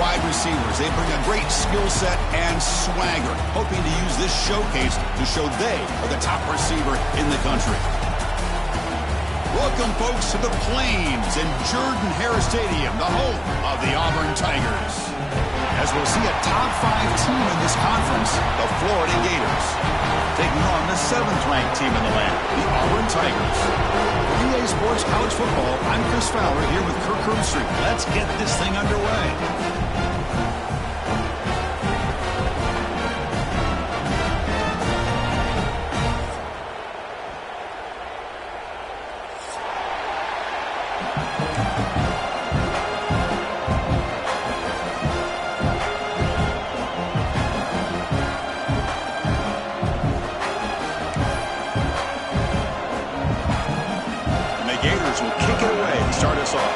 wide receivers. They bring a great skill set and swagger, hoping to use this showcase to show they are the top receiver in the country. Welcome, folks, to the Plains in Jordan-Hare Stadium, the home of the Auburn Tigers. As we'll see a top 5 team in this conference, the Florida Gators, taking on the 7th-ranked team in the land, the Auburn Tigers. For EA Sports College Football, I'm Chris Fowler here with Kirk Herbstreit. Let's get this thing underway. Will kick it away to start us off.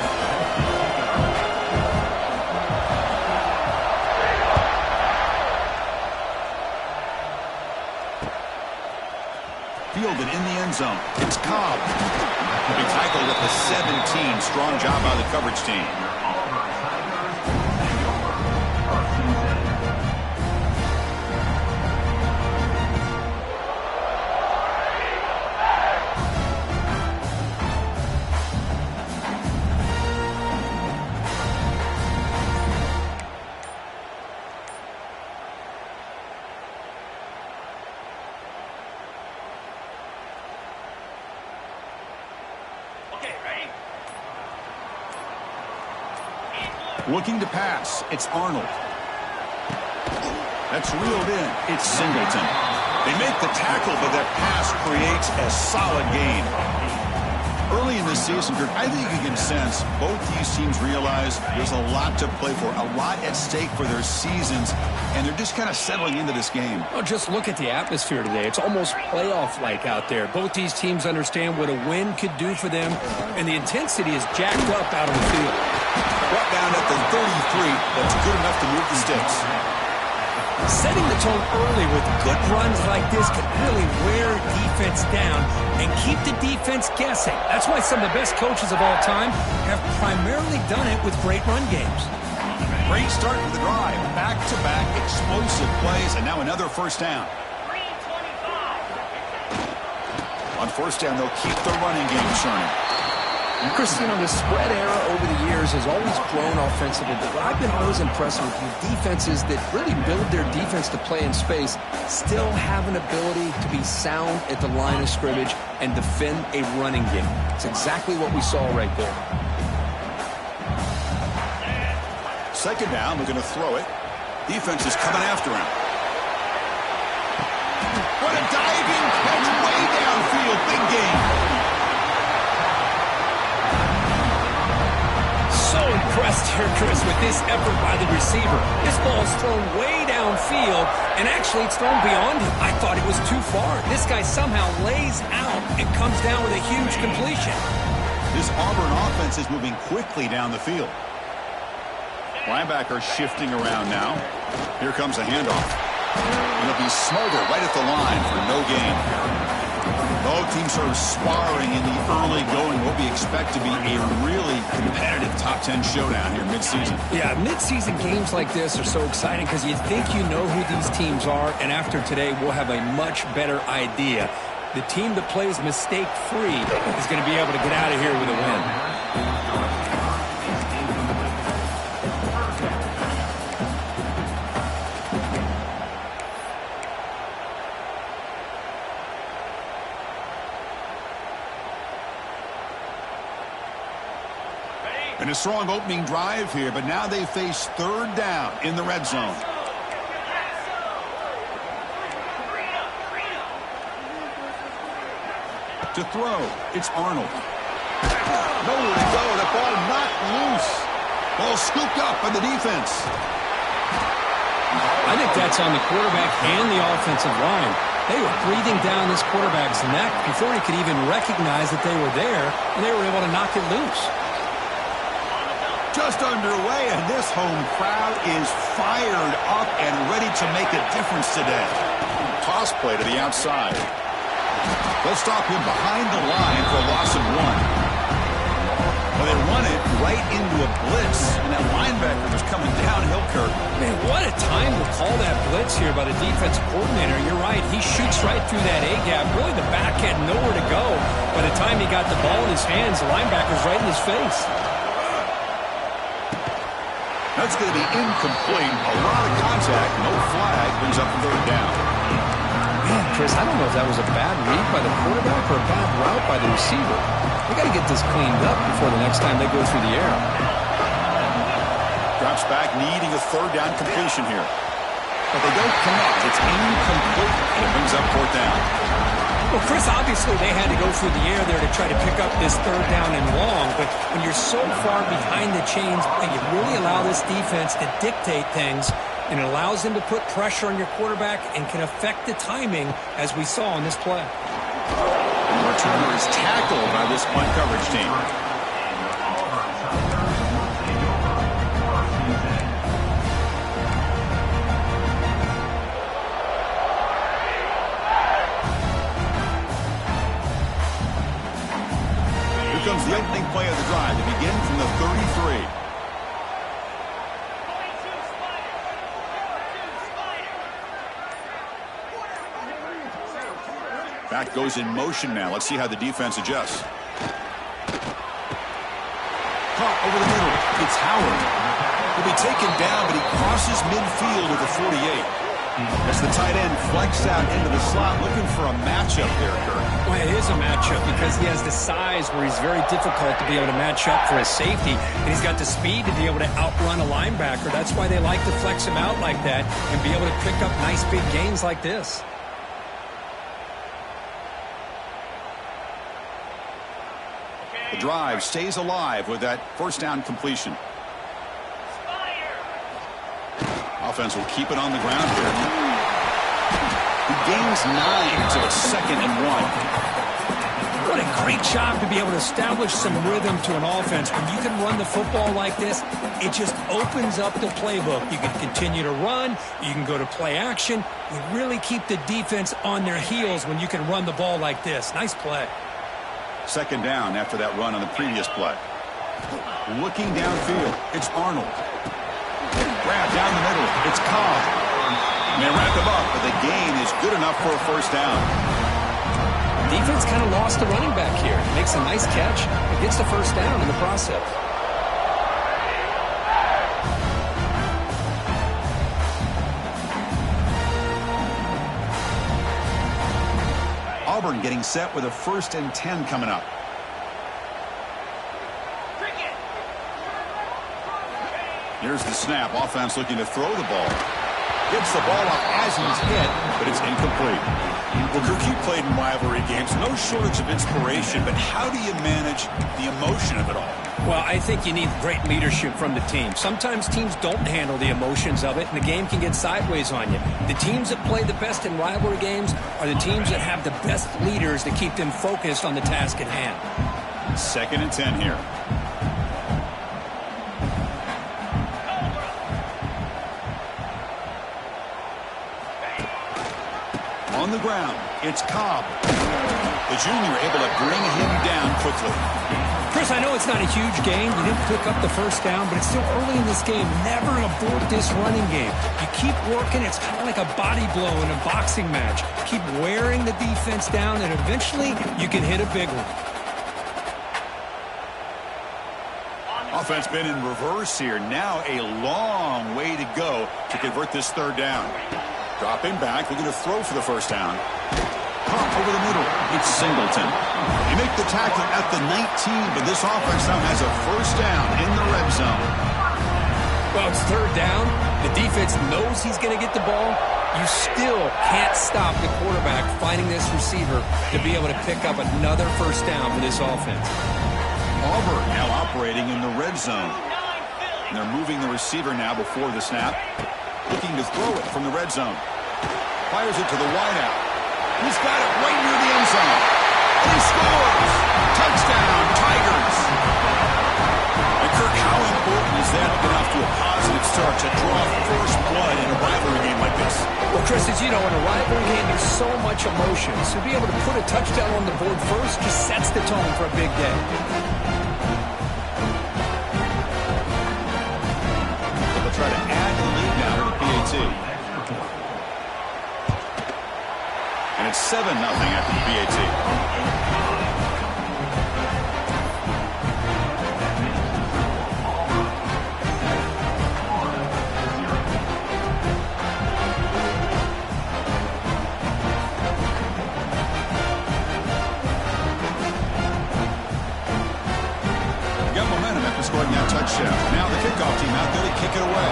Fielded in the end zone. It's Cobb. He'll be tackled at the 17. Strong job by the coverage team. Looking to pass, it's Arnold. That's reeled in. It's Singleton. They make the tackle, but that pass creates a solid gain. Early in this season, Kirk, I think you can sense both these teams realize there's a lot to play for, a lot at stake for their seasons, and they're just kind of settling into this game. Well, just look at the atmosphere today. It's almost playoff-like out there. Both these teams understand what a win could do for them, and the intensity is jacked up out on the field. Brought down at the 33, that's good enough to move the sticks. Setting the tone early with good runs like this can really wear defense down and keep the defense guessing. That's why some of the best coaches of all time have primarily done it with great run games. Great start to the drive. Back-to-back explosive plays, and now another first down. On first down, they'll keep the running game churning. Chris, you know, the spread era over the years has always grown offensively, but I've been always impressed with defenses that really build their defense to play in space, still have an ability to be sound at the line of scrimmage and defend a running game. It's exactly what we saw right there. Second down, they're going to throw it. Defense is coming after him. What a diving catch way downfield. Big game. So impressed here, Chris, with this effort by the receiver. This ball is thrown way downfield, and actually it's thrown beyond him. I thought it was too far. This guy somehow lays out and comes down with a huge completion. This Auburn offense is moving quickly down the field. Linebacker shifting around now. Here comes a handoff. And it'll be Smolder right at the line for no gain. Both teams sort of sparring in the early going, what we expect to be a really competitive top 10 showdown here mid-season. Yeah, mid-season games like this are so exciting because you think you know who these teams are, and after today we'll have a much better idea. The team that plays mistake-free is going to be able to get out of here with a win. And a strong opening drive here, but now they face third down in the red zone. To throw, it's Arnold. Nowhere to go. The ball knocked loose. Ball scooped up by the defense. I think that's on the quarterback and the offensive line. They were breathing down this quarterback's neck before he could even recognize that they were there, and they were able to knock it loose. Just underway, and this home crowd is fired up and ready to make a difference today. Toss play to the outside. They'll stop him behind the line for a loss of 1. Well, they run it right into a blitz, and that linebacker was coming downhill blitz here by the defensive coordinator. You're right. He shoots right through that A-gap. Really, the back had nowhere to go. By the time he got the ball in his hands, the linebacker's right in his face. That's going to be incomplete. A lot of contact. No flag. Brings up the third down. Man, Chris, I don't know if that was a bad read by the quarterback or a bad route by the receiver. They got to get this cleaned up before the next time they go through the air. Drops back, needing a third down completion here. But they don't connect. It's incomplete, and it brings up fourth down. Well, Chris, obviously they had to go through the air there to try to pick up this third down and long, but when you're so far behind the chains, you really allow this defense to dictate things, and it allows them to put pressure on your quarterback and can affect the timing, as we saw in this play. And the returner is tackled by this punt coverage team. Comes the opening play of the drive to begin from the 33. Back goes in motion now. Let's see how the defense adjusts. Caught over the middle. It's Howard. He'll be taken down, but he crosses midfield at the 48. As the tight end flexed out into the slot, looking for a matchup there, Kirk. Well, it is a matchup because he has the size where he's very difficult to be able to match up for his safety, and he's got the speed to be able to outrun a linebacker. That's why they like to flex him out like that and be able to pick up nice big gains like this. The drive stays alive with that first down completion. Offense will keep it on the ground here. He gains 9, so it's 2nd and 1. What a great job to be able to establish some rhythm to an offense. When you can run the football like this, it just opens up the playbook. You can continue to run. You can go to play action. You really keep the defense on their heels when you can run the ball like this. Nice play. 2nd down after that run on the previous play. Looking downfield, it's Arnold. Grab down the middle. It's Cobb. And they wrap him up, but the gain is good enough for a first down. Defense kind of lost the running back here. Makes a nice catch. It gets the first down in the process. Auburn getting set with a 1st and 10 coming up. Here's the snap. Offense looking to throw the ball. Gets the ball off as he's hit, but it's incomplete. Well, Kirk, you played in rivalry games. No shortage of inspiration, but how do you manage the emotion of it all? Well, I think you need great leadership from the team. Sometimes teams don't handle the emotions of it, and the game can get sideways on you. The teams that play the best in rivalry games are the teams that have the best leaders to keep them focused on the task at hand. 2nd and 10 here. On the ground, it's Cobb. The junior able to bring him down quickly. Chris, I know it's not a huge game. You didn't pick up the first down, but it's still early in this game. Never abort this running game. You keep working. It's kind of like a body blow in a boxing match. Keep wearing the defense down, and eventually you can hit a big one. Offense been in reverse here. Now a long way to go to convert this third down. Dropping back, looking to throw for the first down. Caught over the middle. It's Singleton. They make the tackle at the 19, but this offense now has a first down in the red zone. Well, it's third down. The defense knows he's going to get the ball. You still can't stop the quarterback finding this receiver to be able to pick up another first down for this offense. Auburn now operating in the red zone. And they're moving the receiver now before the snap. Looking to throw it from the red zone. Fires it to the wideout. He's got it right near the end zone. And he scores! Touchdown, Tigers! And Kirk, how important is that to get off to a positive start to draw first blood in a rivalry game like this? Well, Chris, as you know, in a rivalry game, there's so much emotion. So to be able to put a touchdown on the board first just sets the tone for a big day. They'll try to add to the lead now to the PAT. 7-0 after the PAT. Scoring that touchdown. Now the kickoff team out there to kick it away.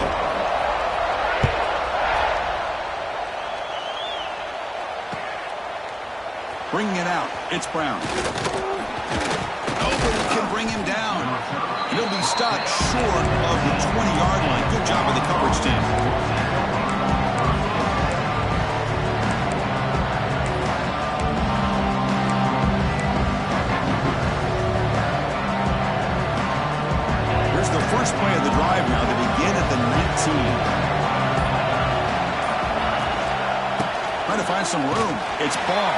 Bringing it out. It's Brown. Nobody can bring him down. He'll be stopped short of the 20-yard line. Good job of the coverage team. The first play of the drive now to begin at the 19. Trying to find some room. It's Ball.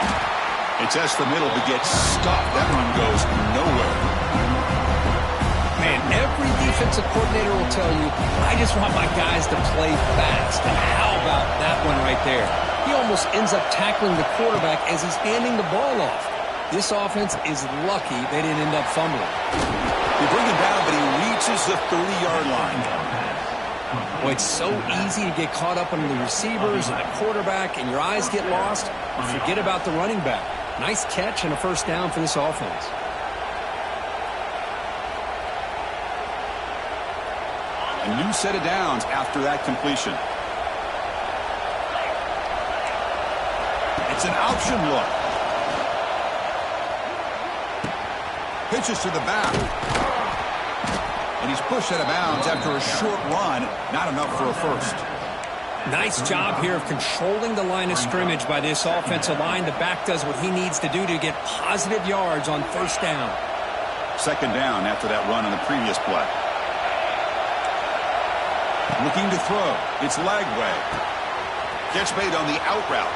It tests the middle but gets stuffed. That run goes nowhere. Man, every defensive coordinator will tell you, I just want my guys to play fast. And how about that one right there? He almost ends up tackling the quarterback as he's handing the ball off. This offense is lucky they didn't end up fumbling. They bring him down, but he reaches the 30-yard line. Boy, it's so easy to get caught up on the receivers and the quarterback, and your eyes get lost. You forget about the running back. Nice catch and a first down for this offense. A new set of downs after that completion. It's an option look. Pitches to the back. And he's pushed out of bounds after a short run. Not enough for a first. Nice job here of controlling the line of scrimmage by this offensive line. The back does what he needs to do to get positive yards on first down. Second down after that run on the previous play. Looking to throw. It's Lagway. Gets made on the out route.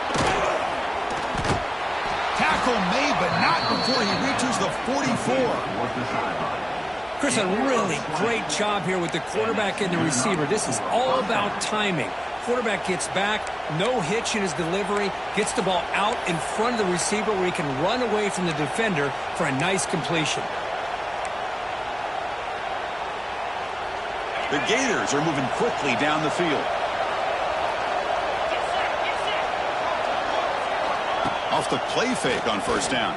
Tackle made, but not before he reaches the 44. Chris, a really great job here with the quarterback and the receiver. This is all about timing. Quarterback gets back, no hitch in his delivery, gets the ball out in front of the receiver where he can run away from the defender for a nice completion. The Gators are moving quickly down the field. Off the play fake on first down.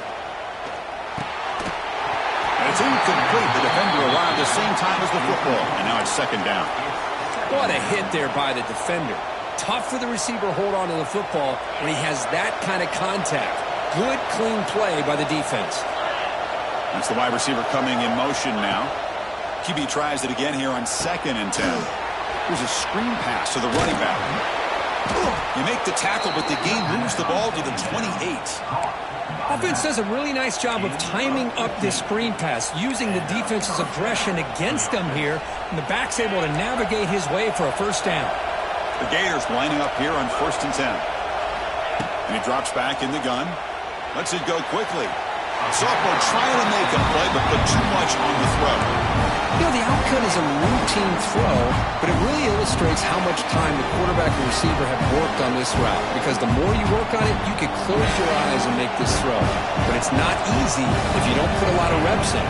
And it's incomplete. The defender arrived the same time as the football. And now it's second down. What a hit there by the defender. Tough for the receiver to hold on to the football when he has that kind of contact. Good, clean play by the defense. That's the wide receiver coming in motion now. QB tries it again here on 2nd and 10. Here's a screen pass to the running back. You make the tackle, but the game moves the ball to the 28. Offense does a really nice job of timing up this screen pass, using the defense's aggression against them here, and the back's able to navigate his way for a first down. The Gators lining up here on 1st and 10. And he drops back in the gun. Lets it go quickly. Sophomore trying to make a play, but put too much on the throw. You know, the outcome is a routine throw, but it really illustrates how much time the quarterback and receiver have worked on this route. Because the more you work on it, you can close your eyes and make this throw. But it's not easy if you don't put a lot of reps in.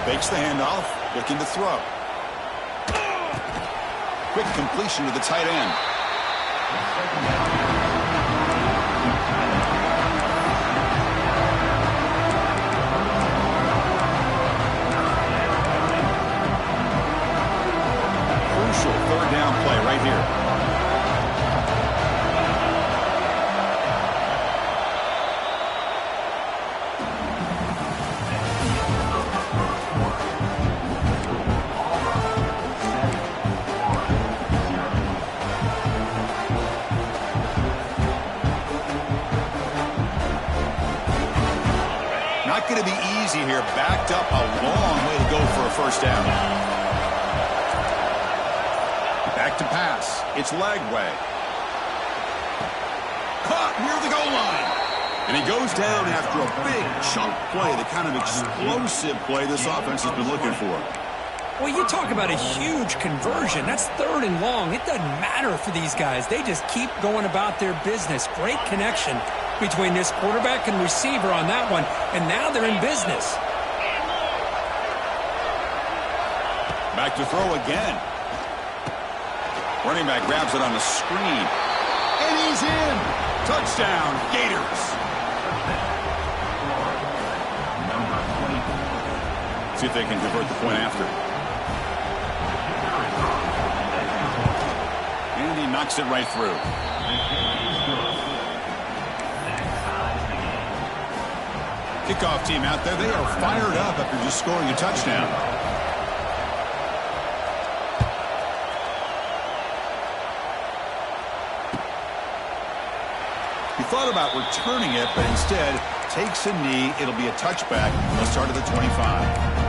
Fakes the handoff, looking to throw. Quick completion to the tight end. Third down play right here. Not going to be easy here. Backed up a long way to go for a first down. Back to pass. It's Lagway. Caught near the goal line. And he goes down after a big chunk play, the kind of explosive play this offense has been looking for. Well, you talk about a huge conversion. That's 3rd and long. It doesn't matter for these guys. They just keep going about their business. Great connection between this quarterback and receiver on that one, and now they're in business. Back to throw again. Running back grabs it on the screen. And he's in. Touchdown, Gators. See if they can convert the point after. And he knocks it right through. Kickoff team out there, they are fired up after just scoring a touchdown. He thought about returning it, but instead takes a knee. It'll be a touchback. They'll start at the 25.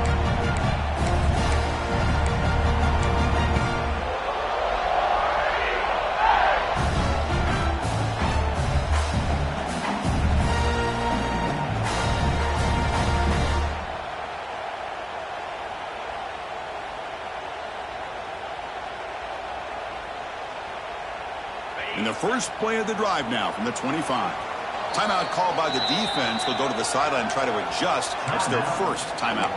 In the first play of the drive now from the 25. Timeout called by the defense. They'll go to the sideline and try to adjust. It's their first timeout.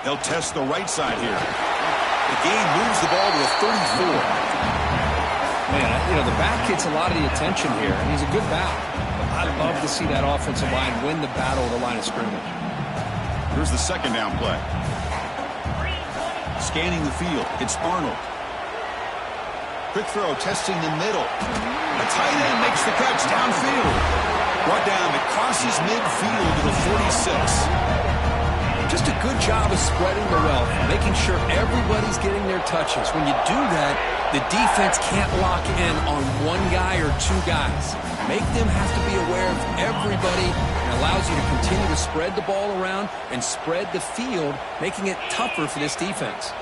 They'll test the right side here. The game moves the ball to the 34. Man, you know, the back gets a lot of the attention here, and he's a good back. I'd love to see that offensive line win the battle of the line of scrimmage. Here's the second down play. Scanning the field. It's Arnold. Quick throw, testing the middle. A tight end makes the catch downfield. Brought down, it crosses midfield to the 46. Just a good job of spreading the wealth, making sure everybody's getting their touches. When you do that, the defense can't lock in on one guy or two guys. Make them have to be aware of everybody, and allows you to continue to spread the ball around and spread the field, making it tougher for this defense.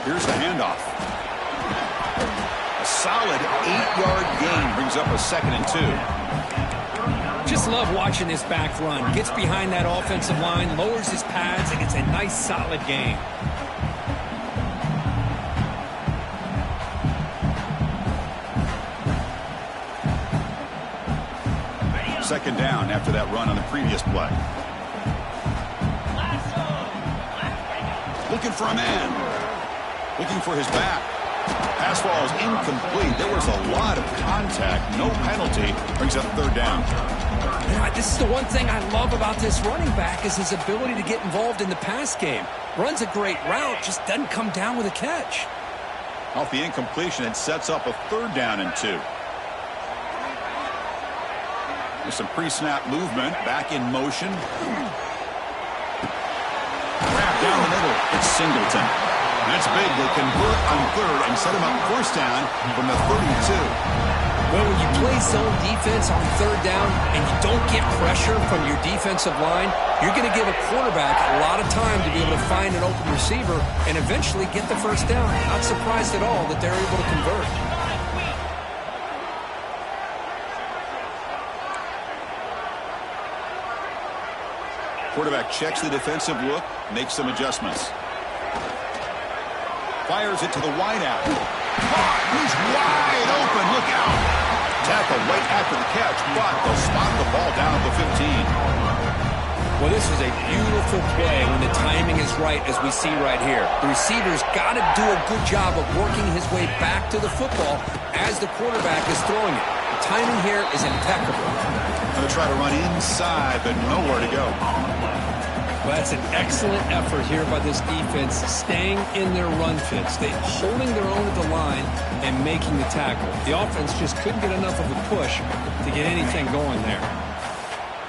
Here's the handoff. A solid 8-yard gain brings up a 2nd and 2. Just love watching this back run. Gets behind that offensive line, lowers his pads, and it's a nice, solid game. Second down after that run on the previous play. Looking for a man. Looking for his back. Pass ball is incomplete. There was a lot of contact. No penalty. Brings up 3rd down. Yeah, this is the one thing I love about this running back is his ability to get involved in the pass game. Runs a great route, just doesn't come down with a catch. Off the incompletion, it sets up a 3rd down and 2. There's some pre-snap movement. Back in motion. Wrap down the middle. It's Singleton. That's big. They convert on 3rd and set him up 1st down from the 32. Well, when you play zone defense on 3rd down and you don't get pressure from your defensive line, you're going to give a quarterback a lot of time to be able to find an open receiver and eventually get the 1st down. Not surprised at all that they're able to convert. Quarterback checks the defensive look, makes some adjustments. Fires it to the wideout. He's wide open. Look out. Tackle right after the catch, but they'll spot the ball down at the 15. Well, this was a beautiful play when the timing is right, as we see right here. The receiver's got to do a good job of working his way back to the football as the quarterback is throwing it. The timing here is impeccable. Going to try to run inside, but nowhere to go. Well, that's an excellent effort here by this defense, staying in their run fits. They holding their own at the line and making the tackle. The offense just couldn't get enough of a push to get anything going there.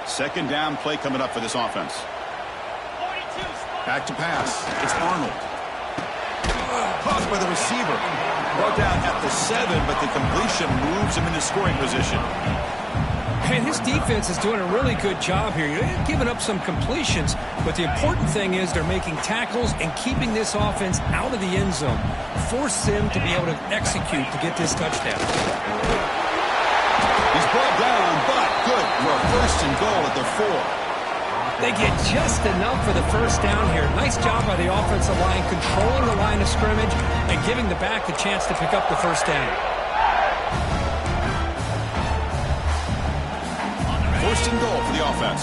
Second down play coming up for this offense. Back to pass. It's Arnold. caught by the receiver. Brought down at the 7, but the completion moves him into scoring position. And his defense is doing a really good job here. They're giving up some completions, but the important thing is they're making tackles and keeping this offense out of the end zone. Force him to be able to execute to get this touchdown. He's brought down, but good for a first and goal at the 4. They get just enough for the first down here. Nice job by the offensive line, controlling the line of scrimmage and giving the back a chance to pick up the first down. First and goal for the offense.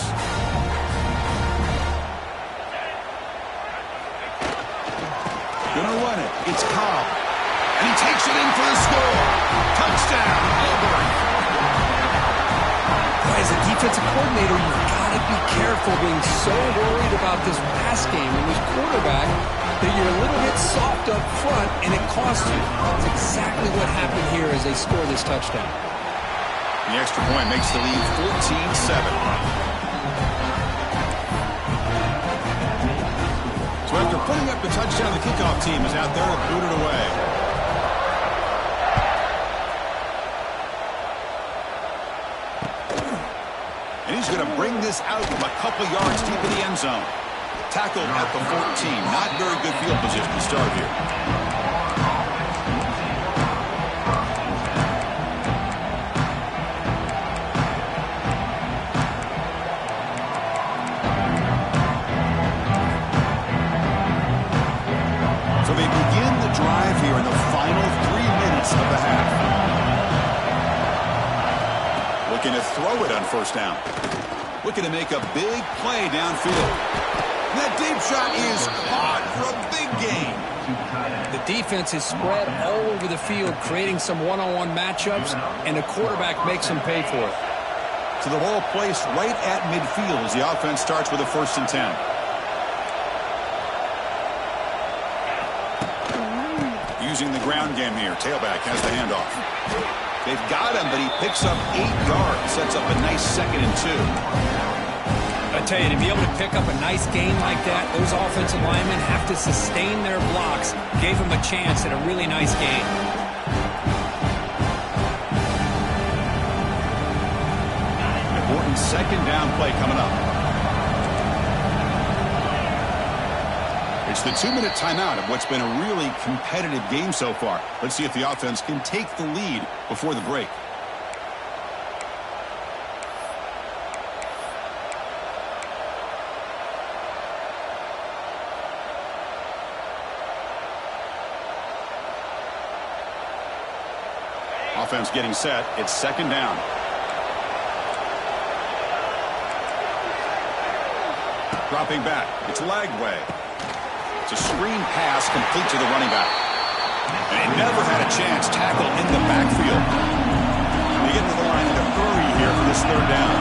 Gonna run it. It's Cobb. And he takes it in for the score. Touchdown, Auburn. As a defensive coordinator, you've got to be careful being so worried about this pass game and this quarterback that you're a little bit soft up front and it costs you. That's exactly what happened here as they score this touchdown. The extra point makes the lead 14-7. So after putting up the touchdown, the kickoff team is out there to boot it away. And he's going to bring this out from a couple yards deep in the end zone. Tackled at the 14. Not very good field position to start here. So they begin the drive here in the final 3 minutes of the half. Looking to throw it on first down. Looking to make a big play downfield. That deep shot is caught for a big gain. The defense is spread all over the field, creating some one-on-one matchups, and the quarterback makes them pay for it. So the ball placed right at midfield as the offense starts with a 1st and 10. Using the ground game here. Tailback has the handoff. They've got him, but he picks up 8 yards. Sets up a nice 2nd and 2. I tell you, to be able to pick up a nice gain like that, those offensive linemen have to sustain their blocks. Gave him a chance at a really nice gain. Important 2nd down play coming up. It's the 2-minute timeout of what's been a really competitive game so far. Let's see if the offense can take the lead before the break. Offense getting set. It's 2nd down. Dropping back. It's Lagway. It's a screen pass complete to the running back. And he never had a chance tackled in the backfield. They get to the line in a hurry here for this 3rd down.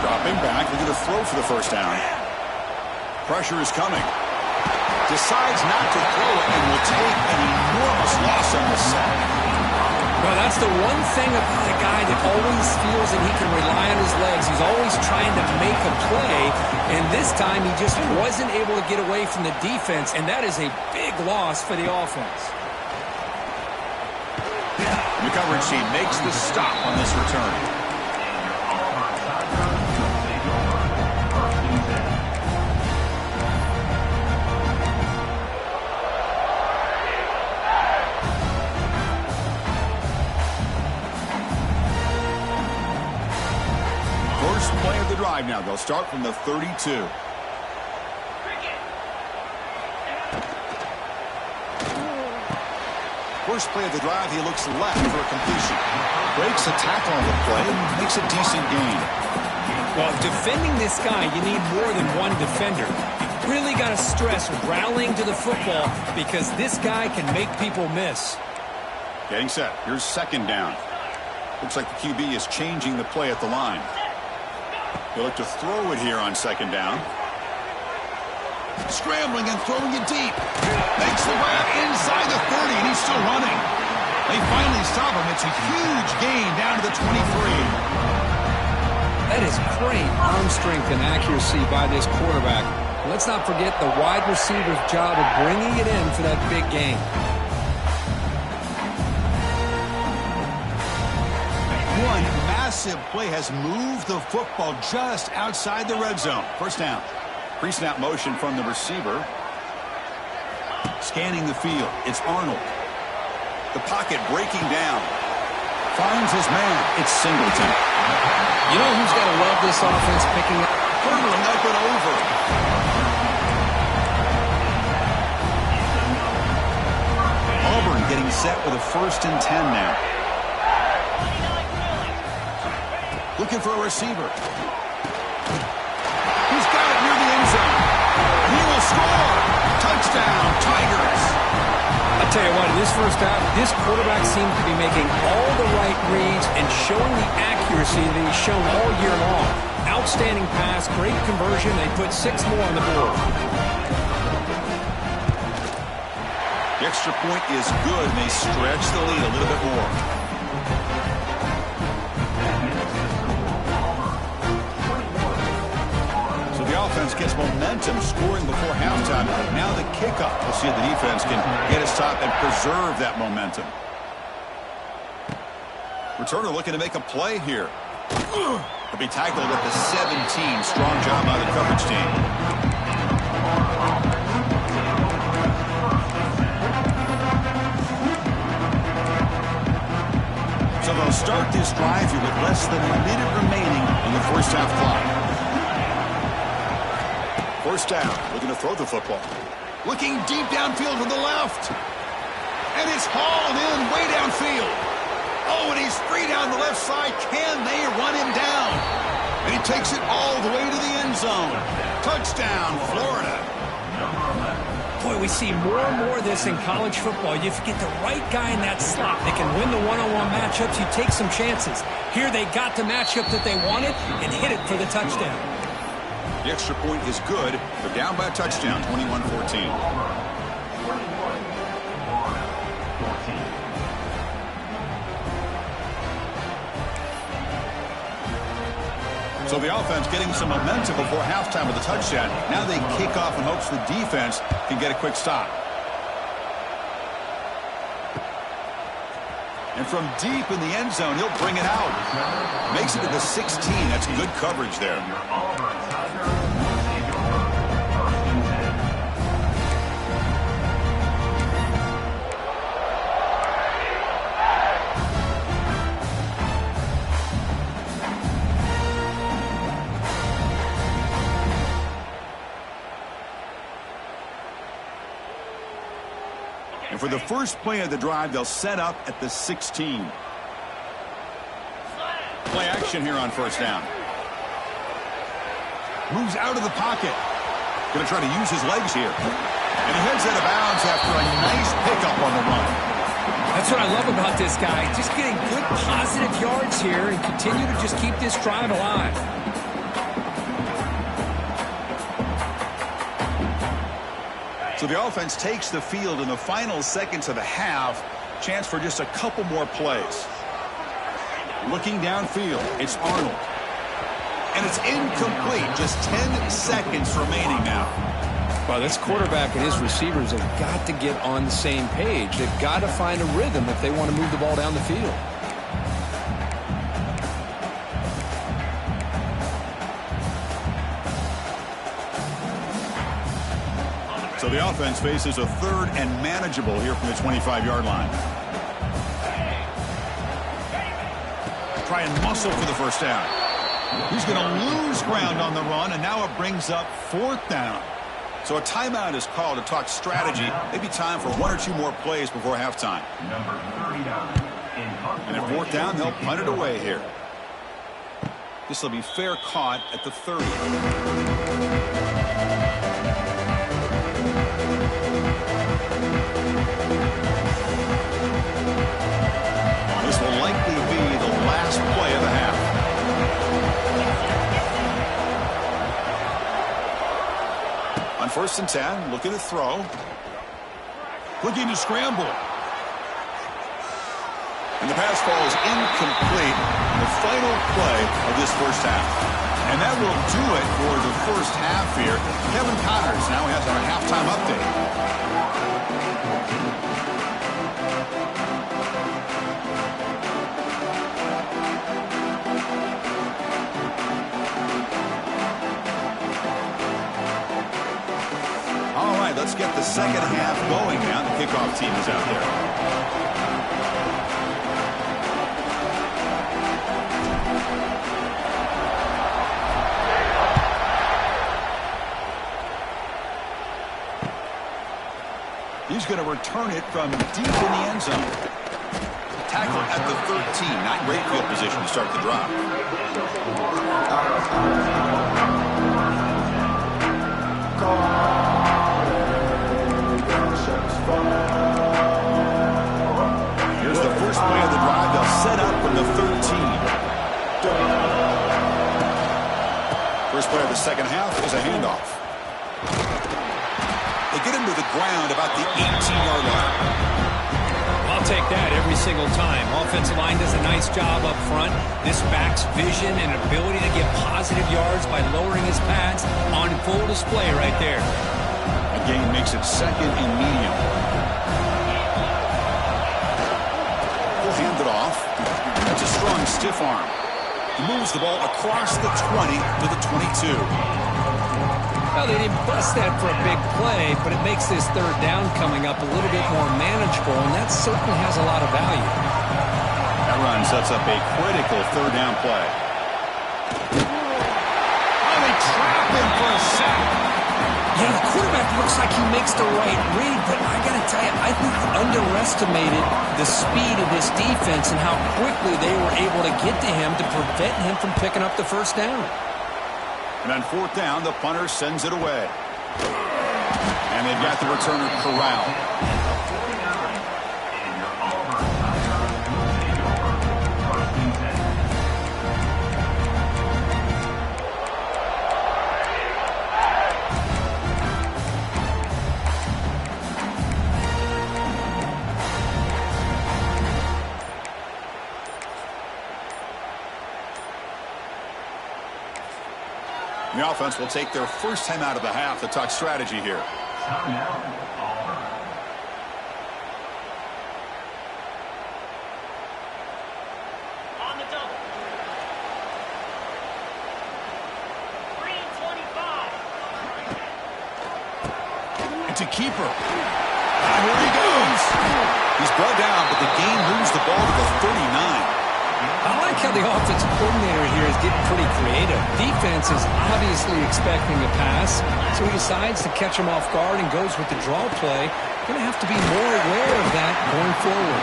Dropping back. Looking to throw for the 1st down. Pressure is coming. Decides not to throw it and will take an enormous loss on the sack. Well, that's the one thing about a guy that always feels that he can rely on his legs. He's always trying to make a play, and this time he just wasn't able to get away from the defense, and that is a big loss for the offense. The coverage team makes the stop on this return. Play of the drive now. They'll start from the 32. First play of the drive, he looks left for a completion. Breaks a tackle on the play, makes a decent gain. Well, defending this guy, you need more than one defender. You really got to stress rallying to the football because this guy can make people miss. Getting set. Here's 2nd down. Looks like the QB is changing the play at the line. He'll look to throw it here on 2nd down. Scrambling and throwing it deep. Makes the grab inside the 30, and he's still running. They finally stop him. It's a huge gain down to the 23. That is great arm strength and accuracy by this quarterback. Let's not forget the wide receiver's job of bringing it in for that big game. One massive play has moved the football just outside the red zone. First down. Pre-snap motion from the receiver. Scanning the field. It's Arnold. The pocket breaking down. Finds his man. It's Singleton. You know who's got to love this offense picking up? Hurdling up and over. Auburn getting set with a 1st and 10 now. Looking for a receiver. He's got it near the end zone. He will score. Touchdown, Tigers. I'll tell you what, in this first half, this quarterback seemed to be making all the right reads and showing the accuracy that he's shown all year long. Outstanding pass, great conversion. They put 6 more on the board. The extra point is good, and they stretch the lead a little bit more. So the offense gets momentum, scoring before halftime. Now the kickoff. We'll see if the defense can get his top and preserve that momentum. Returner looking to make a play here. He'll be tackled at the 17. Strong job by the coverage team. So they'll start this drive here with less than a minute remaining in the first half clock. First down, looking to throw the football. Looking deep downfield to the left. And it's hauled in way downfield. Oh, and he's free down the left side. Can they run him down? And he takes it all the way to the end zone. Touchdown, Florida. Boy, we see more and more of this in college football. If you get the right guy in that slot that can win the one-on-one matchups, you take some chances. Here they got the matchup that they wanted and hit it for the touchdown. The extra point is good. They're down by a touchdown, 21-14. So the offense getting some momentum before halftime with a touchdown. Now they kick off in hopes the defense can get a quick stop. And from deep in the end zone, he'll bring it out. Makes it to the 16. That's good coverage there. For the first play of the drive, they'll set up at the 16. Play action here on first down. Moves out of the pocket. Going to try to use his legs here. And he heads out of bounds after a nice pickup on the run. That's what I love about this guy. Just getting good positive yards here and continue to just keep this drive alive. So the offense takes the field in the final seconds of the half. Chance for just a couple more plays. Looking downfield, it's Arnold. And it's incomplete. Just 10 seconds remaining now. Well, this quarterback and his receivers have got to get on the same page. They've got to find a rhythm if they want to move the ball down the field. So the offense faces a 3rd and manageable here from the 25-yard line. Try and muscle for the first down. He's going to lose ground on the run, and now it brings up 4th down. So a timeout is called to talk strategy. Maybe time for 1 or 2 more plays before halftime. And at 4th down, they'll punt it away here. This will be fair caught at the 30. This will likely be the last play of the half. On 1st and 10, looking to throw. Looking to scramble. And the pass falls incomplete. the final play of this first half. And that will do it for the first half here. Kevin Connors now has our halftime update. All right, let's get the second half going now. The kickoff team is out there. He's going to return it from deep in the end zone. Tackle at the 13. Not great field position to start the drive. Here's the first play of the drive. They'll set up from the 13. First play of the second half is a handoff. They get him to the ground about the 18-yard line. I'll take that every single time. Offensive line does a nice job up front. This back's vision and ability to get positive yards by lowering his pads on full display right there. A gain makes it second and medium. He'll hand it off. That's a strong stiff arm. He moves the ball across the 20 to the 22. Well, they didn't bust that for a big play, but it makes this third down coming up a little bit more manageable, and that certainly has a lot of value. That run sets up a critical third down play. Oh, they trap him for a sack. Yeah, the quarterback looks like he makes the right read, but I got to tell you, I think he underestimated the speed of this defense and how quickly they were able to get to him to prevent him from picking up the first down. And on fourth down, the punter sends it away. And they've got the returner corralled. The offense will take their first time out of the half to talk strategy here. On the double. 3:25. It's a keeper. Here he goes. He's brought down, but the gain moves the ball to the 39. I like how the offensive coordinator here is getting pretty creative. Defense is obviously expecting a pass, so he decides to catch him off guard and goes with the draw play. Going to have to be more aware of that going forward.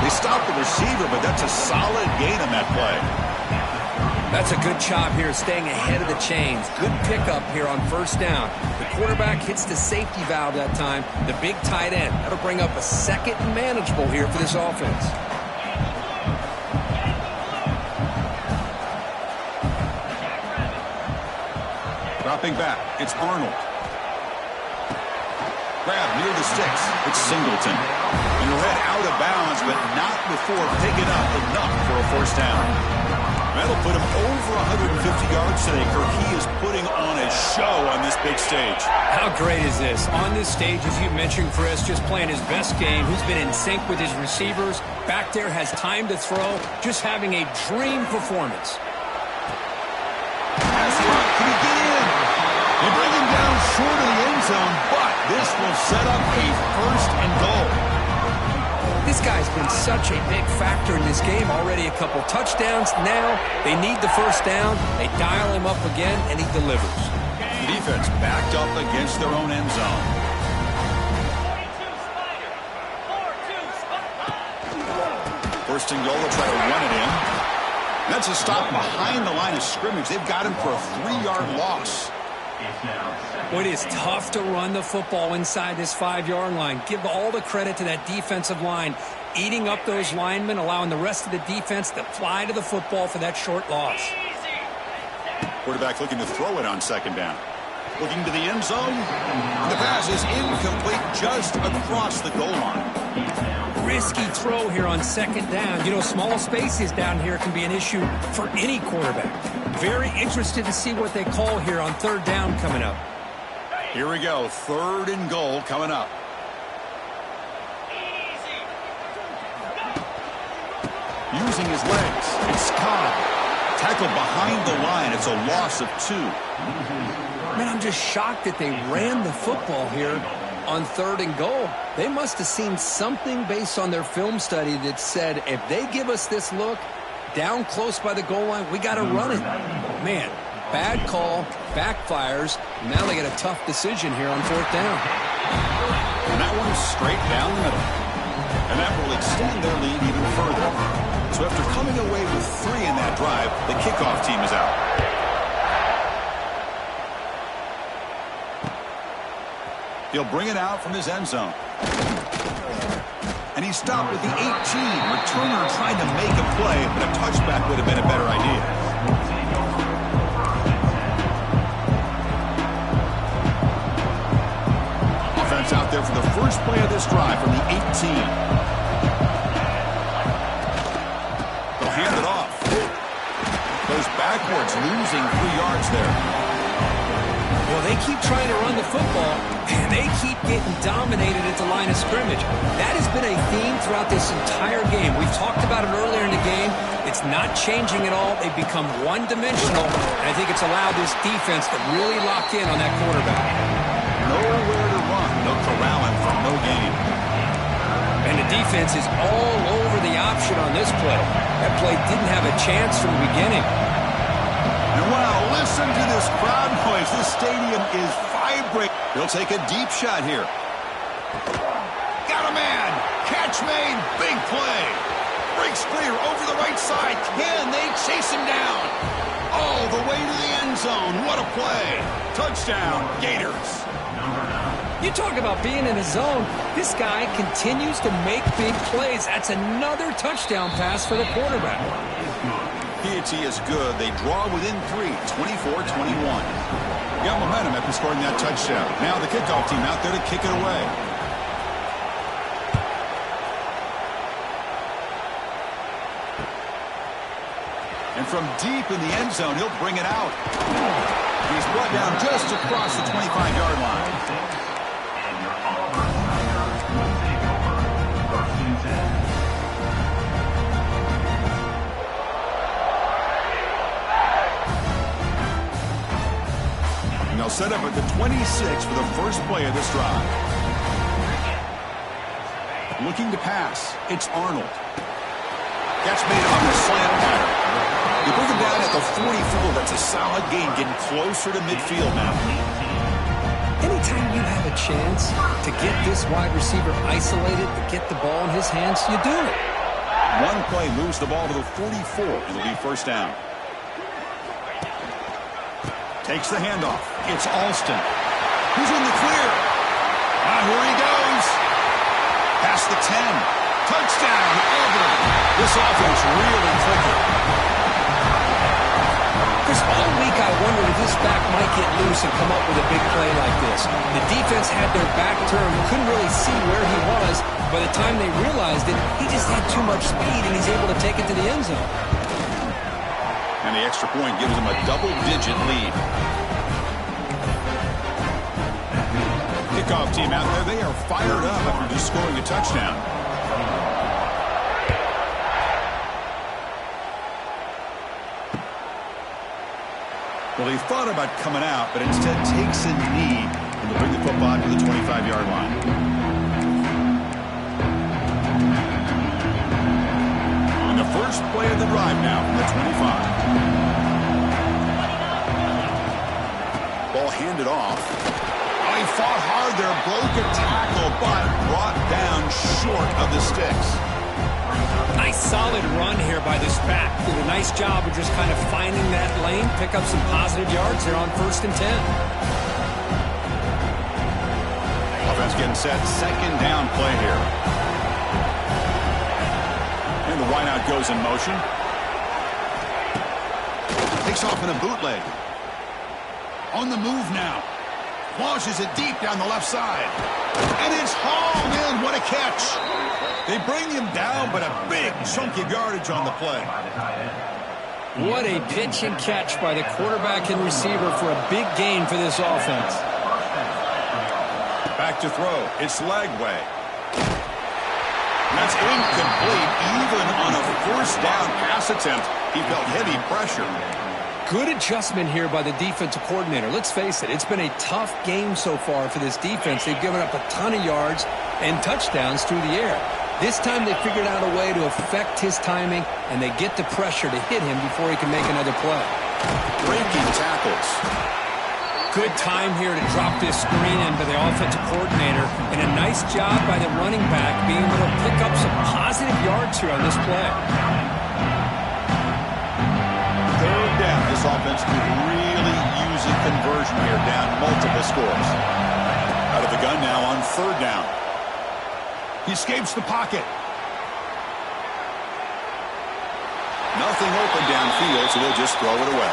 They stopped the receiver, but that's a solid gain on that play. That's a good job here, staying ahead of the chains. Good pickup here on first down. The quarterback hits the safety valve that time. The big tight end. That'll bring up a second and manageable here for this offense. Dropping back, it's Arnold. Grab near the sticks, it's Singleton. And he'll head out of bounds, but not before picking up enough for a first down. That'll put him over 150 yards today. Kirk, he is putting on a show on this big stage. How great is this? On this stage, as you mentioned, Chris, just playing his best game. He's been in sync with his receivers. Back there, has time to throw. Just having a dream performance. Can he get in? They bring him down short of the end zone, but this will set up a first and goal. This guy's been such a big factor in this game. Already a couple touchdowns. Now they need the first down. They dial him up again, and he delivers. The defense backed up against their own end zone. 42 Spider. 4-2 Spider. First and goal, they'll try to run it in. That's a stop behind the line of scrimmage. They've got him for a 3-yard loss. Well, it is tough to run the football inside this 5-yard line. Give all the credit to that defensive line, eating up those linemen, allowing the rest of the defense to fly to the football for that short loss. Quarterback looking to throw it on second down. Looking to the end zone. The pass is incomplete just across the goal line. risky throw here on second down. You know, small spaces down here can be an issue for any quarterback. Very interested to see what they call here on third down coming up. Here we go. 3rd and goal coming up. Using his legs. It's Ncaa. Tackled behind the line. It's a loss of 2. Man, I'm just shocked that they ran the football here on 3rd and goal. They must have seen something based on their film study that said, if they give us this look down close by the goal line, we got to run it. Man, bad call, backfires. Now they get a tough decision here on 4th down. And that one's straight down the middle. And that will extend their lead even further. So after coming away with 3 in that drive, the kickoff team is out. He'll bring it out from his end zone. And he stopped with the 18. Returner trying to make a play, but a touchback would have been a better idea. Offense out there for the first play of this drive from the 18. They'll hand it off. Goes backwards, losing 3 yards there. Well, they keep trying to run the football, and they keep getting dominated at the line of scrimmage. That has been a theme throughout this entire game. We've talked about it earlier in the game. It's not changing at all. They've become one-dimensional, and I think it's allowed this defense to really lock in on that quarterback. Nowhere to run. No corralling from no gain. And the defense is all over the option on this play. That play didn't have a chance from the beginning. And wow, listen to this crowd noise. This stadium is vibrant. He'll take a deep shot here. Got a man. Catch made. Big play. Breaks clear over the right side. Can they chase him down? All the way to the end zone. What a play. Touchdown, Gators. You talk about being in the zone. This guy continues to make big plays. That's another touchdown pass for the quarterback. Ncaa is good. They draw within 3, 24-21. Got momentum after scoring that touchdown. Now the kickoff team out there to kick it away. And from deep in the end zone, he'll bring it out. He's brought down just across the 25-yard line. They'll set up at the 26 for the first play of this drive. Looking to pass. It's Arnold. That's made on the slant pattern. You bring him down at the 44. That's a solid gain, getting closer to midfield now. Anytime you have a chance to get this wide receiver isolated, to get the ball in his hands, you do it. One play moves the ball to the 44. It'll be first down. Takes the handoff. It's Alston. Who's in the clear? Here he goes. Past the 10. Touchdown, Auburn. This offense really clicking. Chris, all week I wondered if this back might get loose and come up with a big play like this. The defense had their back turned, couldn't really see where he was. By the time they realized it, he just had too much speed, and he's able to take it to the end zone. And the extra point gives them a double-digit lead. Kickoff team out there, they are fired up after just scoring a touchdown. Well, he thought about coming out, but instead takes a knee and will bring the football to the 25-yard line. On the first play of the drive now from the 25. Ball handed off. Oh, he fought hard there, broke a tackle, but brought down short of the sticks. Nice solid run here by this back. Did a nice job of just kind of finding that lane, pick up some positive yards here on 1st and 10. Offense getting set, second down play here. And the wideout goes in motion. Takes off in a bootleg. On the move now. Launches it deep down the left side. And it's hauled in. What a catch. They bring him down, but a big chunk of yardage on the play. What a pitch and catch by the quarterback and receiver for a big gain for this offense. Back to throw. It's Lagway. That's incomplete. Even on a first down pass attempt, he felt heavy pressure. Good adjustment here by the defensive coordinator. Let's face it, it's been a tough game so far for this defense. They've given up a ton of yards and touchdowns through the air. This time they figured out a way to affect his timing, and they get the pressure to hit him before he can make another play. Breaking tackles. Good time here to drop this screen in by the offensive coordinator, and a nice job by the running back being able to pick up some positive yards here on this play. Third down. This offense could really use a conversion here, down multiple scores. Out of the gun now on third down. He escapes the pocket. Nothing open downfield, so they'll just throw it away.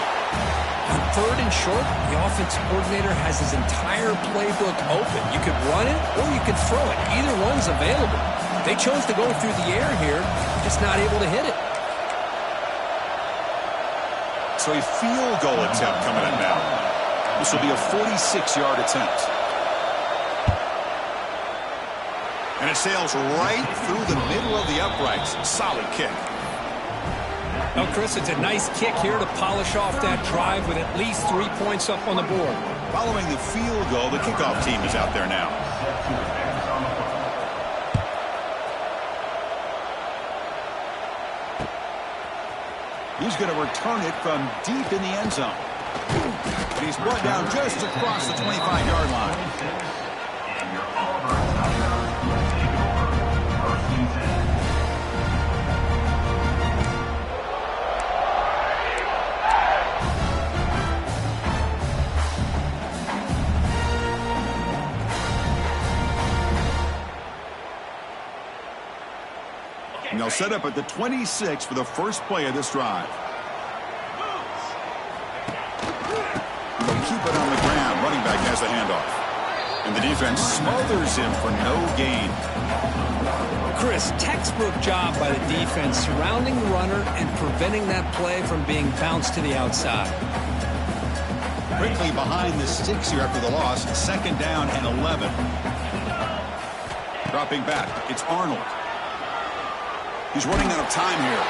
On third and short, the offensive coordinator has his entire playbook open. You could run it or you could throw it. Either one's available. They chose to go through the air here, just not able to hit it. So a field goal attempt coming up now. This will be a 46-yard attempt. And it sails right through the middle of the uprights. Solid kick. Now, Chris, it's a nice kick here to polish off that drive with at least 3 points up on the board. Following the field goal, the kickoff team is out there now. He's going to return it from deep in the end zone. And he's brought down just across the 25-yard line. And they'll set up at the 26 for the first play of this drive. They'll keep it on the ground. Running back has the handoff. And the defense smothers him for no gain. Chris, textbook job by the defense surrounding the runner and preventing that play from being bounced to the outside. Quickly behind the sticks here after the loss. Second down and 11. Dropping back. It's Arnold. He's running out of time here.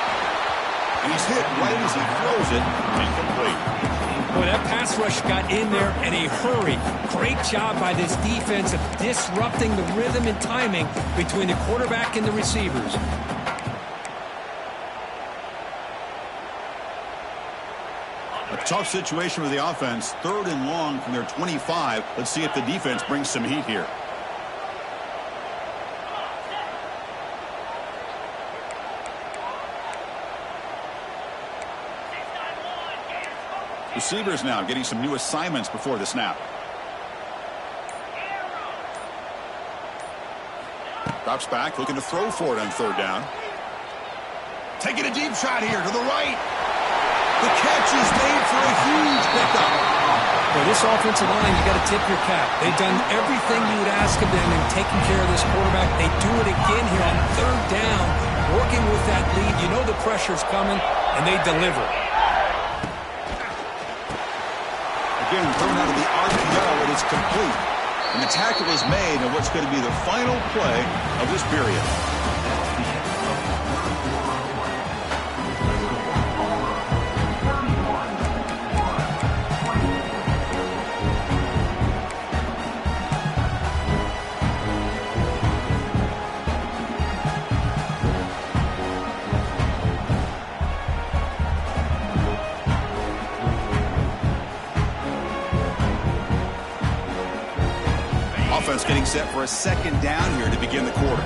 And he's hit right as he throws it. Incomplete. Boy, that pass rush got in there in a hurry. Great job by this defense of disrupting the rhythm and timing between the quarterback and the receivers. A tough situation for the offense. Third and long from their 25. Let's see if the defense brings some heat here. Receivers now getting some new assignments before the snap. Drops back, looking to throw for it on third down. Taking a deep shot here to the right. The catch is made for a huge pickup. For this offensive line, you got to tip your cap. They've done everything you would ask of them in taking care of this quarterback. They do it again here on third down, working with that lead. You know the pressure's coming, and they deliver. Again, thrown out of the RPO, and it's complete. And the tackle is made on what's going to be the final play of this period. Offense getting set for a second down here to begin the quarter.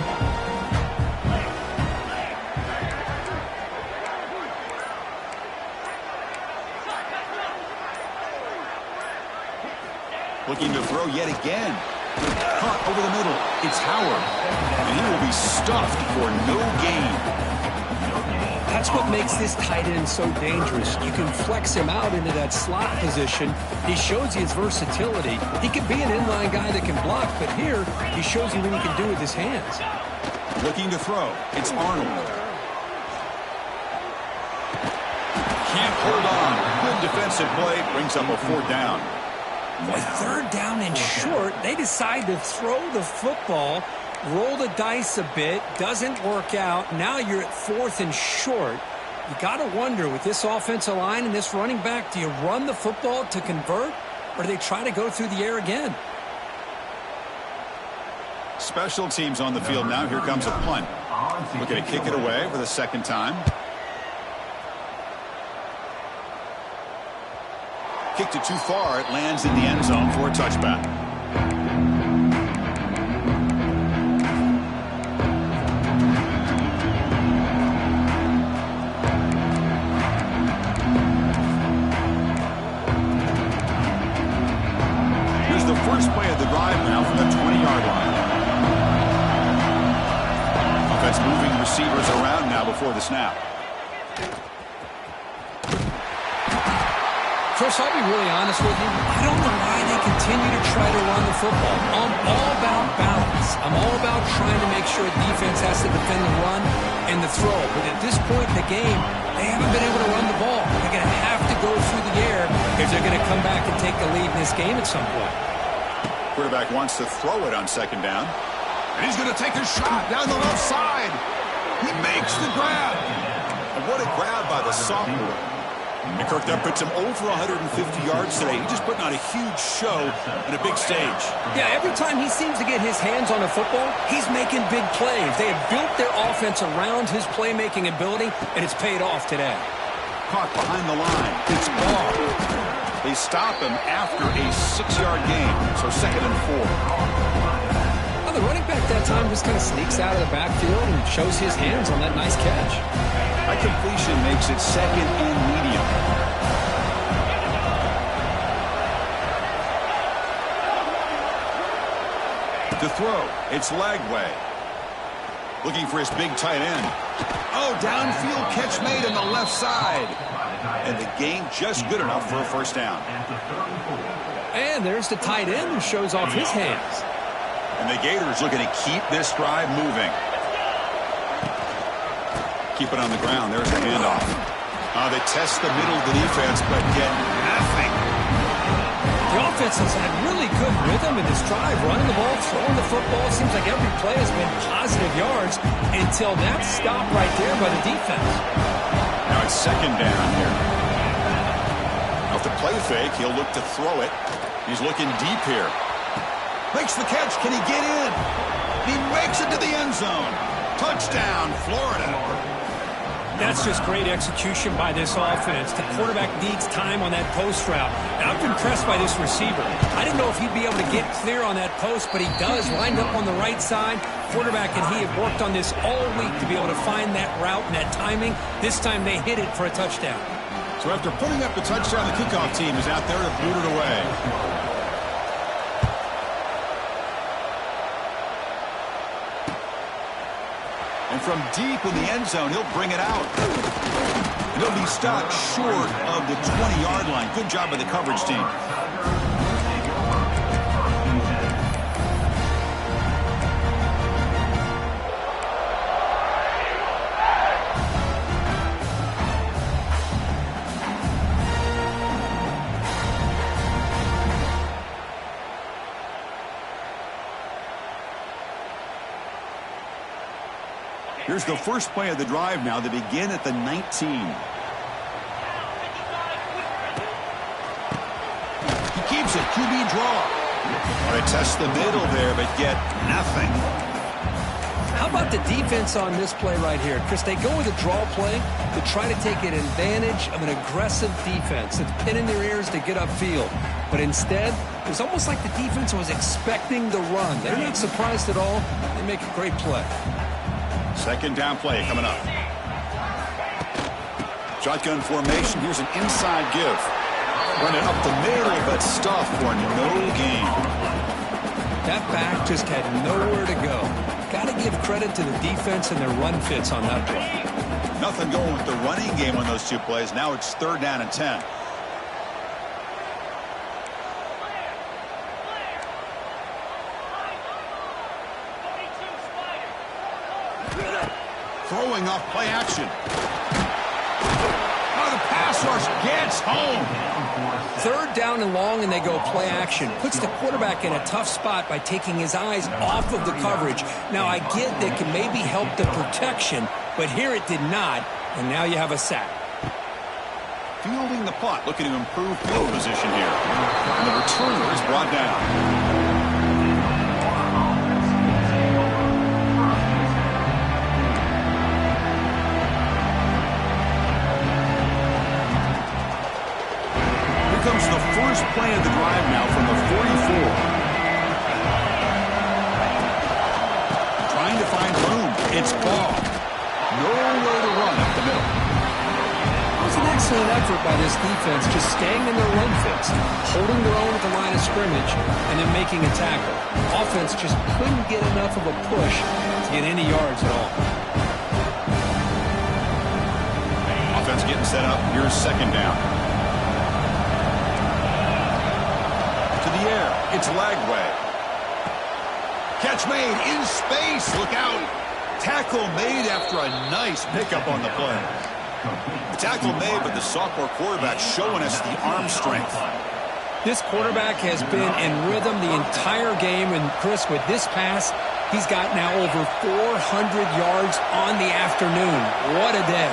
Looking to throw yet again. Caught over the middle. It's Howard. And he will be stuffed for no gain. That's what makes this tight end so dangerous. You can flex him out into that slot position. He shows you his versatility. He can be an inline guy that can block, but here he shows you what he can do with his hands. Looking to throw. It's Arnold. Can't hold on. Good defensive play. Brings up a 4th down. With 3rd down and short, they decide to throw the football, roll the dice a bit, doesn't work out. Now you're at 4th and short. You got to wonder, with this offensive line and this running back, do you run the football to convert, or do they try to go through the air again? Special teams on the field now. Here comes a punt. Looking to kick it away for the 2nd time. Kicked it too far. It lands in the end zone for a touchback. Here's the first play of the drive now from the 20-yard line. Offense moving receivers around now before the snap. Chris, I'll be really honest with you. I don't know why they continue to try to run the football. I'm all about balance. I'm all about trying to make sure defense has to defend the run and the throw. But at this point in the game, they haven't been able to run the ball. They're going to have to go through the air if they're going to come back and take the lead in this game at some point. Quarterback wants to throw it on 2nd down. And he's going to take a shot down the left side. He makes the grab. And what a grab by the sophomore. And Kirk, that puts him over 150 yards today. He's just putting on a huge show on a big stage. Yeah, every time he seems to get his hands on a football, he's making big plays. They have built their offense around his playmaking ability, and it's paid off today. Caught behind the line. It's ball. They stop him after a 6-yard gain, so 2nd and 4. Well, the running back that time just kind of sneaks out of the backfield and shows his hands on that nice catch. That completion makes it 2nd and medium. To throw, it's Lagway. Looking for his big tight end. Oh, downfield catch made on the left side. And the gain just good enough for a 1st down. And there's the tight end who shows off his hands. And the Gators looking to keep this drive moving. Keep it on the ground. There's the handoff. They test the middle of the defense, but get nothing. The offense has had really good rhythm in this drive, running the ball, throwing the football. It seems like every play has been positive yards until that stop right there by the defense. Now it's 2nd down here. Now with the play fake, he'll look to throw it. He's looking deep here. Makes the catch. Can he get in? He makes it to the end zone. Touchdown, Florida. That's just great execution by this offense. The quarterback needs time on that post route. And I'm impressed by this receiver. I didn't know if he'd be able to get clear on that post, but he does. Lined up on the right side. Quarterback and he have worked on this all week to be able to find that route and that timing. This time they hit it for a touchdown. So after putting up the touchdown, the kickoff team is out there to boot it away. And from deep in the end zone, he'll bring it out. He'll be stopped short of the 20-yard line. Good job by the coverage team. Here's the first play of the drive now. They begin at the 19. He keeps it. QB draw. They test the middle there, but get nothing. How about the defense on this play right here? Chris, they go with a draw play to try to take an advantage of an aggressive defense that's pinning their ears to get upfield. But instead, it was almost like the defense was expecting the run. They're not surprised at all. They make a great play. 2nd down play coming up. Shotgun formation. Here's an inside give. Running up the middle, but stuff for no gain. That back just had nowhere to go. Got to give credit to the defense and their run fits on that play. Nothing going with the running game on those two plays. Now it's 3rd down and 10. Throwing off play action. Oh, the pass rush gets home. 3rd down and long, and they go play action. Puts the quarterback in a tough spot by taking his eyes off of the coverage. Now, I get that can maybe help the protection, but here it did not, and now you have a sack. Fielding the punt, looking to improve field position here. And the returner is brought down. Comes the first play of the drive now from the 44. Trying to find room. It's ball. Nowhere to run up the middle. It was an excellent effort by this defense, just staying in their run fix, holding their own at the line of scrimmage, and then making a tackle. Offense just couldn't get enough of a push to get any yards at all. Offense getting set up. Here's 2nd down. Air. It's Lagway. Catch made in space. Look out. Tackle made after a nice pickup on the play. Tackle made, but the sophomore quarterback showing us the arm strength. This quarterback has been in rhythm the entire game, and Chris, with this pass, he's got now over 400 yards on the afternoon. What a day.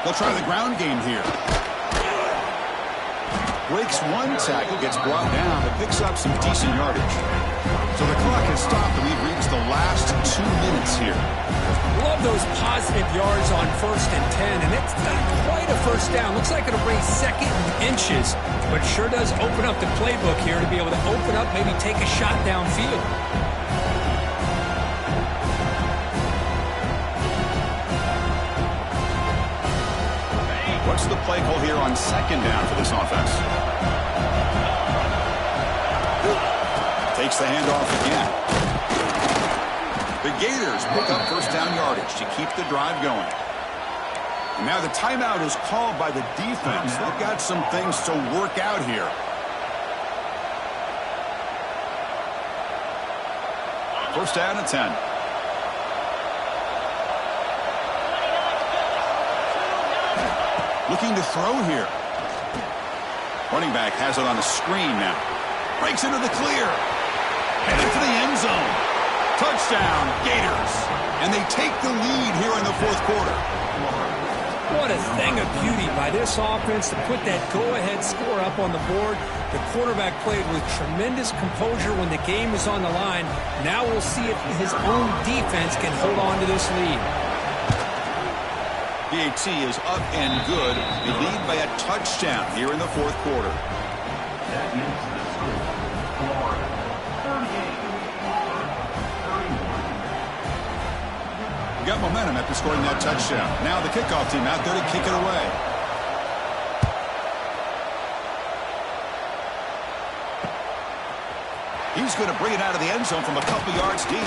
They'll try the ground game here. Breaks one tackle, gets brought down, but picks up some decent yardage. So the clock has stopped, and we've reached the last 2 minutes here. Love those positive yards on 1st and 10, and it's not quite a first down. Looks like it'll bring 2nd and inches, but sure does open up the playbook here to be able to open up, maybe take a shot downfield. What's the play call here on 2nd down for this offense? Takes the handoff again. The Gators pick up 1st down yardage to keep the drive going. And now the timeout is called by the defense. They've got some things to work out here. 1st down and 10. Looking to throw here. Running back has it on the screen now. Breaks into the clear. Headed for the end zone. Touchdown, Gators. And they take the lead here in the 4th quarter. What a thing of beauty by this offense to put that go-ahead score up on the board. The quarterback played with tremendous composure when the game was on the line. Now we'll see if his own defense can hold on to this lead. BAT is up and good. They lead by a touchdown here in the 4th quarter. We got momentum after scoring that touchdown. Now the kickoff team out there to kick it away. He's going to bring it out of the end zone from a couple yards deep.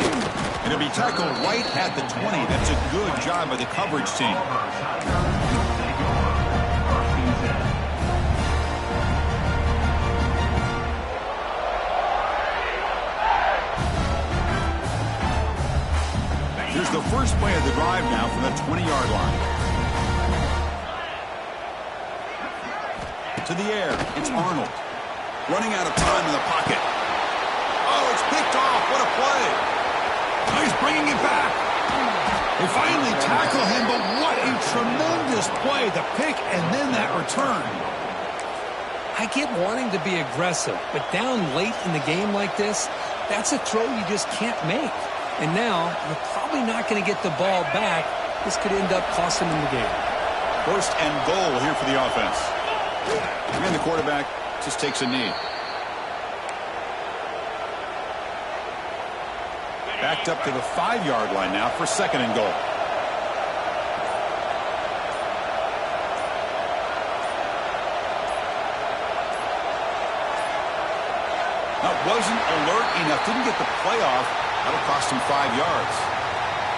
And it'll be tackled right at the 20. That's a good job by the coverage team. Here's the first play of the drive now from the 20-yard line. To the air, it's Arnold. Running out of time in the pocket. Oh, it's picked off. What a play. Oh, he's bringing it back. They finally tackle him, but what a tremendous play. The pick and then that return. I get wanting to be aggressive, but down late in the game like this, that's a throw you just can't make. And now, you're probably not going to get the ball back. This could end up costing them the game. 1st and goal here for the offense. And the quarterback just takes a knee. Backed up to the 5-yard line now for 2nd and goal. That wasn't alert enough. Didn't get the play off. That'll cost him 5 yards.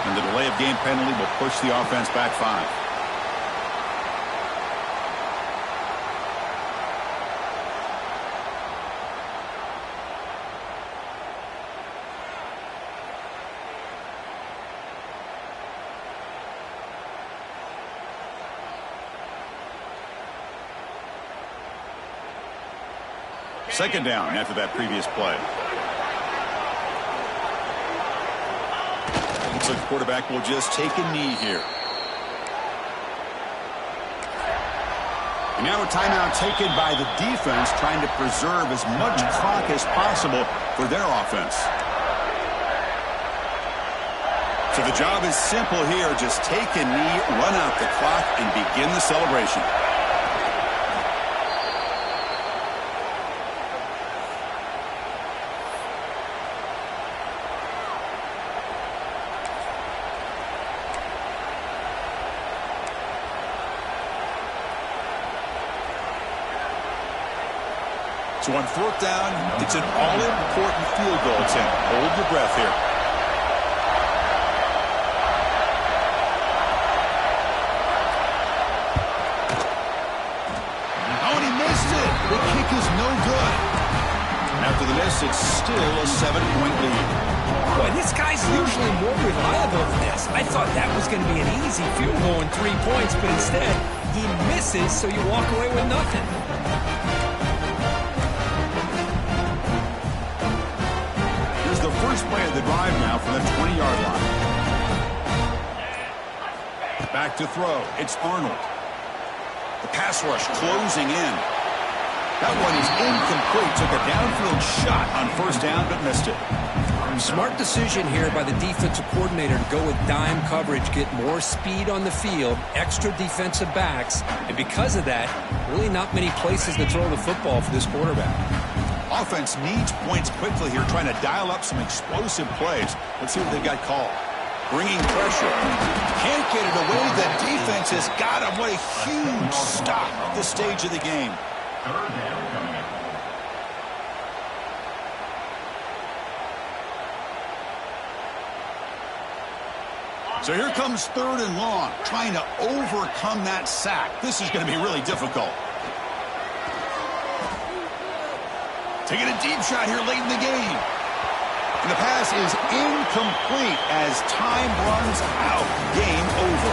And the delay of game penalty will push the offense back 5. Second down after that previous play. Looks like the quarterback will just take a knee here. And now a timeout taken by the defense, trying to preserve as much clock as possible for their offense. So the job is simple here. Just take a knee, run out the clock, and begin the celebration. So on 4th down, it's an all-important field goal attempt. Hold your breath here. Oh, and he missed it. The kick is no good. And after the miss, it's still a 7-point lead. Boy, this guy's usually more reliable than this. I thought that was going to be an easy field goal and 3 points, but instead, he misses, so you walk away with nothing. The first play of the drive now from the 20-yard line. Back to throw. It's Arnold. The pass rush closing in. That one is incomplete. Took a downfield shot on 1st down, but missed it. Smart decision here by the defensive coordinator to go with dime coverage, get more speed on the field, extra defensive backs, and because of that, really not many places to throw the football for this quarterback. Offense needs points quickly here, trying to dial up some explosive plays. Let's see what they've got called. Bringing pressure. Can't get it away. The defense has got him. What a huge stop at this stage of the game. So here comes 3rd and long, trying to overcome that sack. This is going to be really difficult. Taking a deep shot here late in the game. And the pass is incomplete as time runs out. Game over.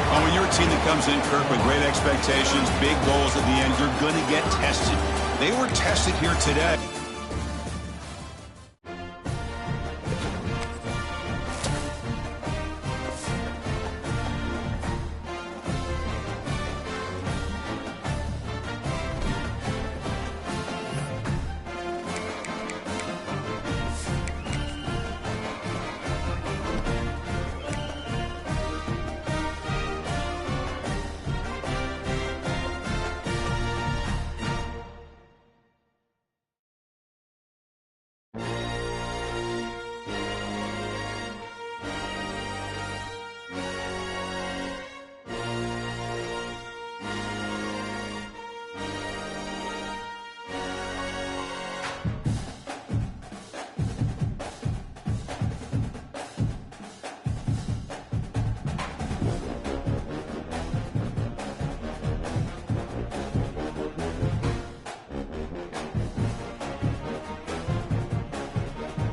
Oh, when you're a team that comes in, Kirk, with great expectations, big goals at the end, you're going to get tested. They were tested here today.